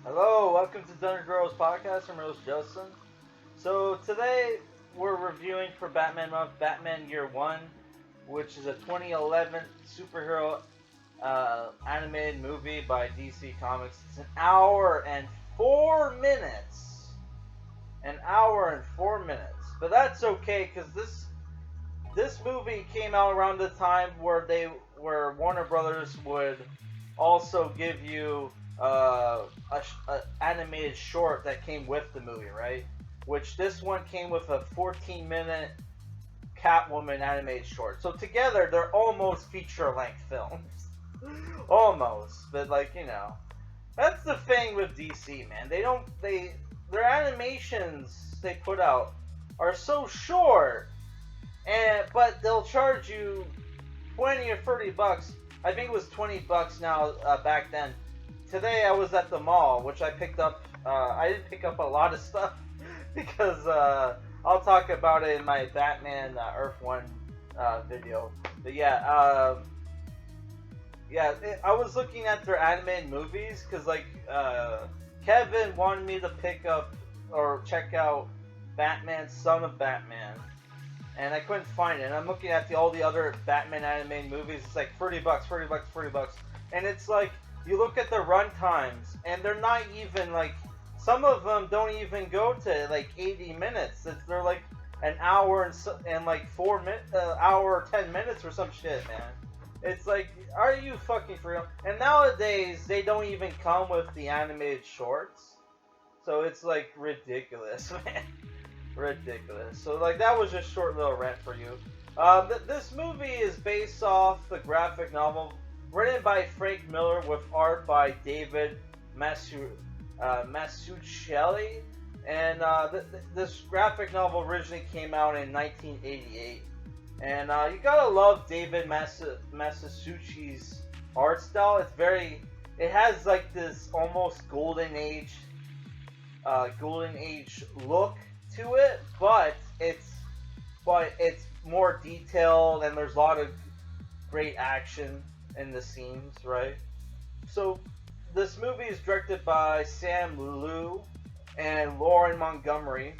Hello, welcome to Dungeon Girls Podcast. I'm Rose Justin. So today we're reviewing for Batman Month, Batman Year One, which is a 2011 superhero animated movie by DC Comics. It's an hour and 4 minutes. An hour and 4 minutes. But that's okay because this movie came out around the time where Warner Brothers would also give you a animated short that came with the movie, right? Which this one came with a 14-minute Catwoman animated short. So together, they're almost feature-length films. Almost, but that's the thing with DC, man. Their animations they put out are so short, but they'll charge you $20 or $30. I think it was $20 now back then. Today I was at the mall, which I picked up. I didn't pick up a lot of stuff because I'll talk about it in my Batman Earth One video. But I was looking at their animated movies because Kevin wanted me to pick up or check out Batman: Son of Batman, and I couldn't find it. And I'm looking at all the other Batman animated movies. It's like $30, $30, and it's like. You look at the run times, and they're not even some of them don't even go to 80 minutes. They're like an hour and 4 minutes, hour 10 minutes or some shit, man. It's like, are you fucking for real? And nowadays they don't even come with the animated shorts, so it's ridiculous, man, ridiculous. So that was just a short little rant for you. This movie is based off the graphic novel. Written by Frank Miller with art by David Mazzucchelli, and this graphic novel originally came out in 1988. And you gotta love David Mazzucchelli's art style. It has this almost golden age look to it, but it's more detailed, and there's a lot of great action in the scenes, right? So this movie is directed by Sam Liu and Lauren Montgomery,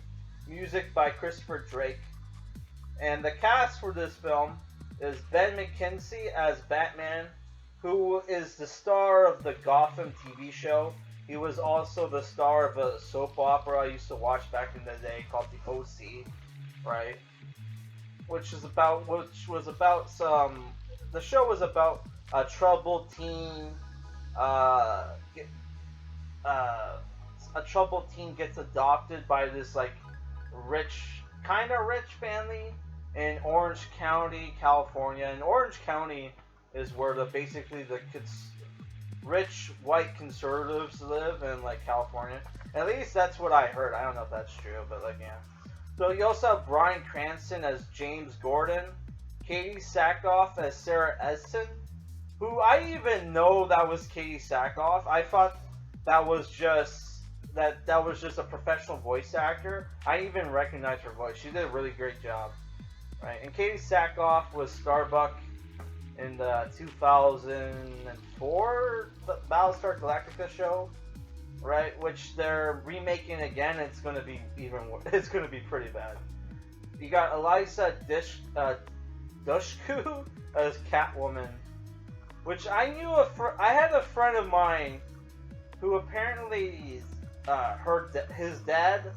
music by Christopher Drake, and the cast for this film is Ben McKenzie as Batman, who is the star of the Gotham TV show. He was also the star of a soap opera I used to watch back in the day called The OC, right? The show was about a troubled teen. A troubled teen gets adopted by this kind of rich family in Orange County, California. And Orange County is where basically the rich white conservatives live in California. At least that's what I heard. I don't know if that's true, but yeah. So you also have Bryan Cranston as James Gordon, Katee Sackhoff as Sarah Edson, who I even know that was Katee Sackhoff. I thought that was just a professional voice actor. I didn't even recognize her voice. She did a really great job, right? And Katee Sackhoff was Starbuck in the 2004 Battlestar Galactica show, right? Which they're remaking again. It's going to be it's going to be pretty bad. You got Eliza Dushku as Catwoman, which I knew I had a friend of mine who apparently his dad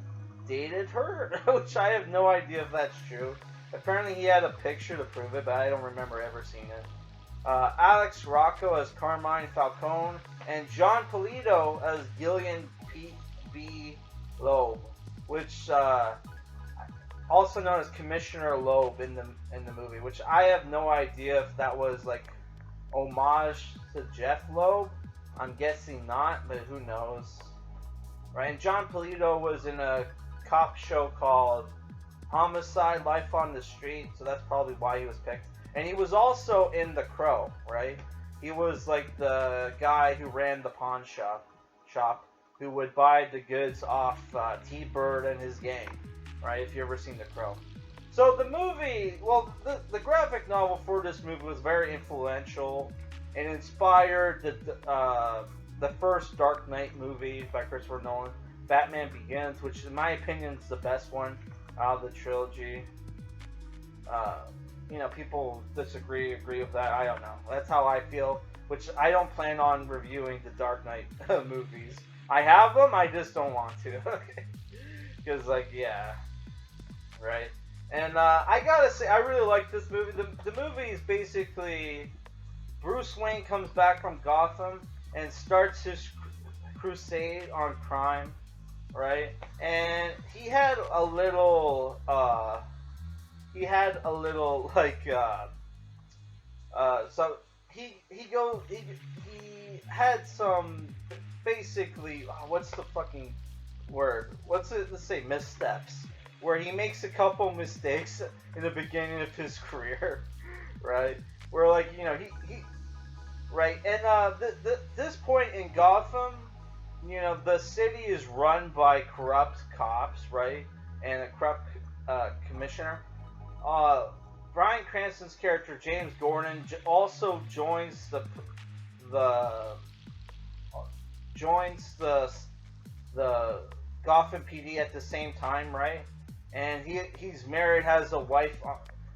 dated her, which I have no idea if that's true. Apparently he had a picture to prove it, but I don't remember ever seeing it. Alex Rocco as Carmine Falcone, and John Polito as Gillian P.B. Loeb, which also known as Commissioner Loeb in the movie, which I have no idea if that was homage to Jeff Loeb. I'm guessing not, but who knows, right? And John Polito was in a cop show called Homicide: Life on the Street, so that's probably why he was picked. And he was also in The Crow, right? He was the guy who ran the pawn shop who would buy the goods off T-Bird and his gang, right? If you ever seen The Crow. So the movie, the graphic novel for this movie was very influential. It inspired the first Dark Knight movie by Christopher Nolan, Batman Begins, which in my opinion is the best one out of the trilogy. People disagree, agree with that. I don't know. That's how I feel. Which I don't plan on reviewing the Dark Knight movies. I have them, I just don't want to. Because, right? And I gotta say, I really like this movie. The movie is basically Bruce Wayne comes back from Gotham and starts his crusade on crime, right? And he had a little so he had some basically what's the fucking word? Let's say missteps, where he makes a couple mistakes in the beginning of his career, right? Where he right, and this point in Gotham, the city is run by corrupt cops, right, and a corrupt commissioner. Bryan Cranston's character James Gordon also joins the Gotham PD at the same time, right? And he's married, has a wife,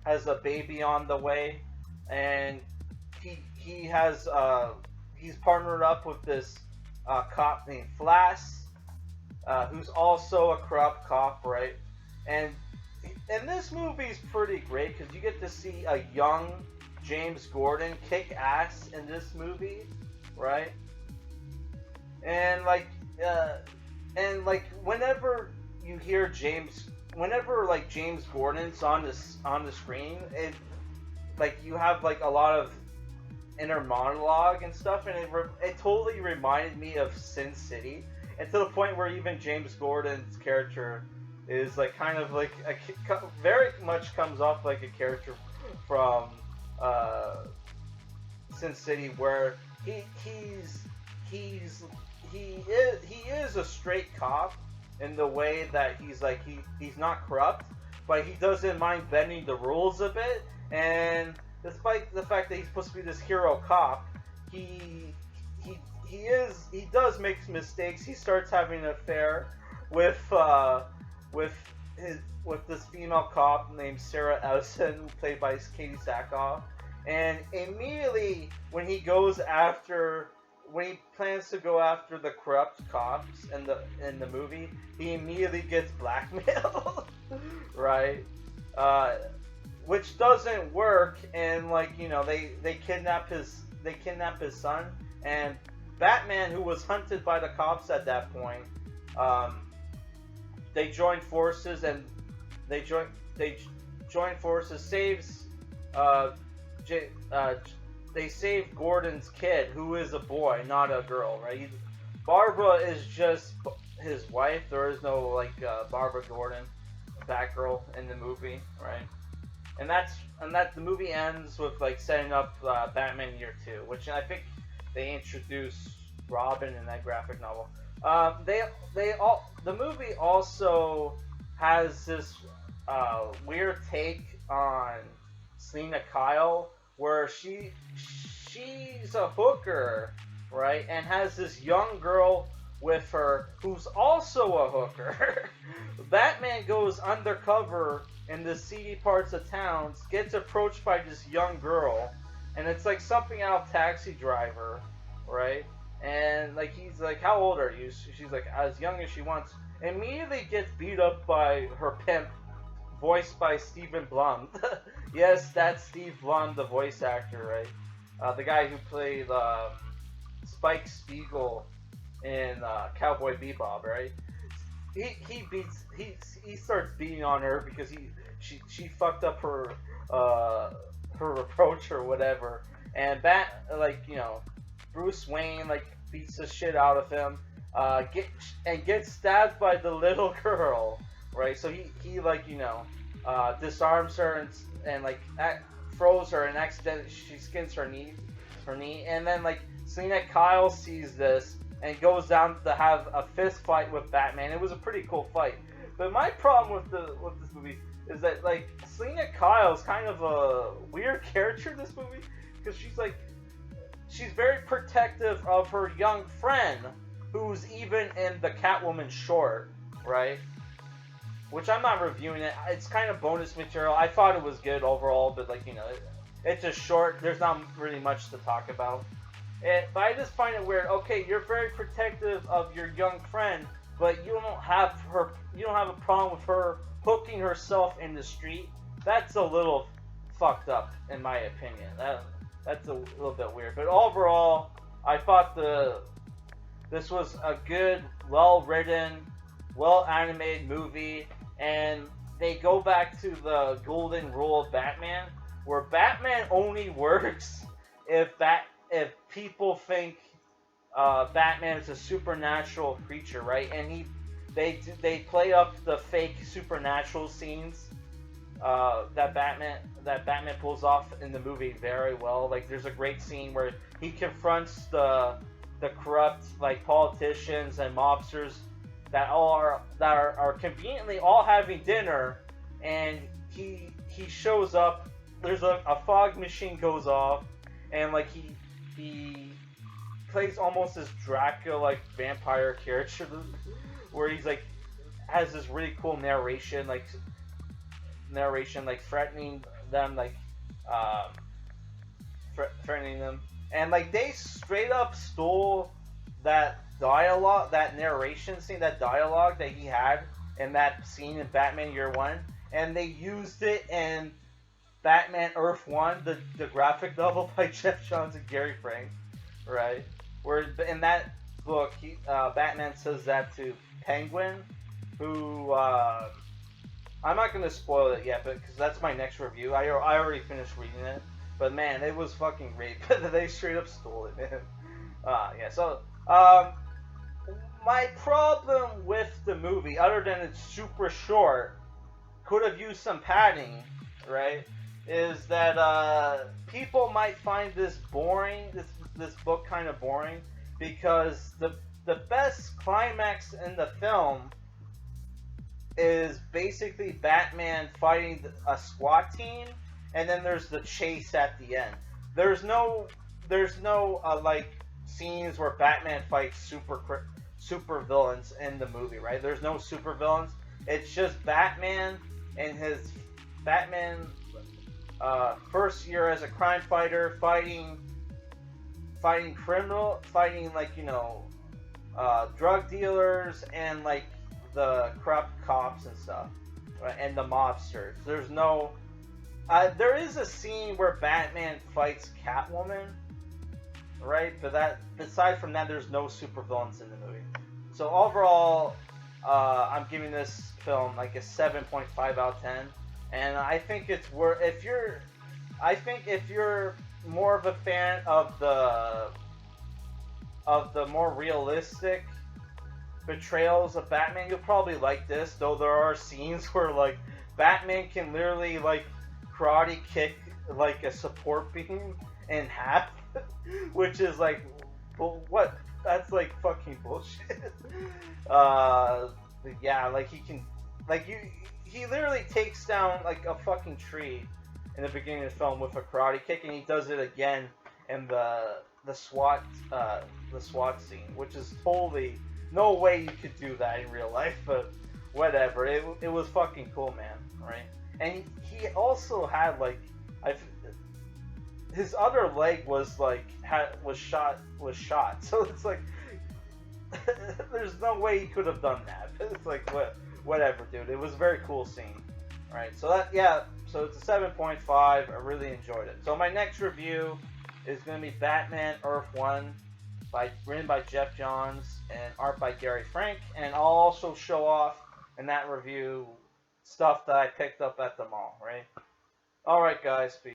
has a baby on the way, and he's partnered up with this cop named Flass, who's also a corrupt cop, right? And this movie's pretty great because you get to see a young James Gordon kick ass in this movie, right? And whenever you hear James Gordon's on the screen, it you have a lot of inner monologue and stuff, and it totally reminded me of Sin City, and to the point where even James Gordon's character is very much comes off like a character from Sin City, where he is a straight cop in the way that he's not corrupt, but he doesn't mind bending the rules a bit. And despite the fact that he's supposed to be this hero cop, he does make mistakes. He starts having an affair with this female cop named Sarah Ellison, played by Katee Sackhoff. And immediately when he plans to go after the corrupt cops in the movie, he immediately gets blackmailed, right? Which doesn't work, and they kidnap his son, and Batman, who was hunted by the cops at that point, they join forces, and saves they save Gordon's kid, who is a boy, not a girl, right? Barbara is just his wife. There is no Barbara Gordon, Batgirl, in the movie, right? And the movie ends with setting up Batman Year 2, which I think they introduce Robin in that graphic novel. The movie also has this weird take on Selina Kyle, where she's a hooker, right, and has this young girl with her who's also a hooker. Batman goes undercover in the seedy parts of towns, gets approached by this young girl, and it's something out of Taxi Driver, right? And he's how old are you? She's as young as she wants. Immediately gets beat up by her pimp, voiced by Stephen Blum. Yes, that's Steve Blum, the voice actor, right? The guy who played Spike Spiegel in Cowboy Bebop, right? He starts beating on her because she fucked up her approach or whatever, and Bruce Wayne beats the shit out of him, gets stabbed by the little girl, right? So he disarms her and throws her, and accidentally she skins her knee, and then Selina Kyle sees this and goes down to have a fist fight with Batman. It was a pretty cool fight. But my problem with this movie is that Selina Kyle's kind of a weird character in this movie, because she's very protective of her young friend, who's even in the Catwoman short, right? Which I'm not reviewing it. It's kind of bonus material. I thought it was good overall, but like, you know, it's just short. There's not really much to talk about. But I just find it weird. Okay, you're very protective of your young friend, but you don't have a problem with her hooking herself in the street. That's a little fucked up, in my opinion. That's a little bit weird. But overall, I thought this was a good, well-written, well-animated movie, and they go back to the golden rule of Batman, where Batman only works if people think Batman is a supernatural creature, right? And they play up the fake supernatural scenes that Batman pulls off in the movie very well. Like, there's a great scene where he confronts the corrupt, like, politicians and mobsters that are conveniently all having dinner, and he shows up. There's a fog machine goes off, and like he plays almost this Dracula like vampire character, where he's like has this really cool narration like threatening them, like threatening them, and like they straight up stole that dialogue, that narration scene, that dialogue that he had in that scene in Batman Year One, and they used it in Batman Earth One, the graphic novel by Jeff Johns and Gary Frank, right? Where in that book, Batman says that to Penguin, who I'm not going to spoil it yet, because that's my next review. I already finished reading it, but man, it was fucking great. They straight up stole it, man. Yeah. So my problem with the movie, other than it's super short, could have used some padding, right? Is that people might find this boring, this book kind of boring, because the best climax in the film is basically Batman fighting a SWAT team, and then there's the chase at the end. There's no like scenes where Batman fights super villains in the movie, right? There's no super villains. It's just Batman and his first year as a crime fighter, fighting like, you know, drug dealers and like the corrupt cops and stuff, right? And the mobsters. There's no there is a scene where Batman fights Catwoman, right? But aside from that, there's no supervillains in the movie. So overall, I'm giving this film like a 7.5 out of 10, and I think it's worth. If you're more of a fan of the more realistic portrayals of Batman, you'll probably like this. Though there are scenes where like Batman can literally like karate kick like a support beam in half, which is like, what? That's like fucking bullshit. Yeah, like he can, like he literally takes down like a fucking tree in the beginning of the film with a karate kick, and he does it again in the SWAT scene, which is totally no way you could do that in real life, but whatever. It was fucking cool, man, right? And he also had like his other leg was like was shot, so it's like there's no way he could have done that. It's like whatever, dude. It was a very cool scene, right? So so it's a 7.5. I really enjoyed it. So my next review is going to be Batman Earth One, written by Jeff Johns and art by Gary Frank, and I'll also show off in that review stuff that I picked up at the mall, right? All right, guys. Peace.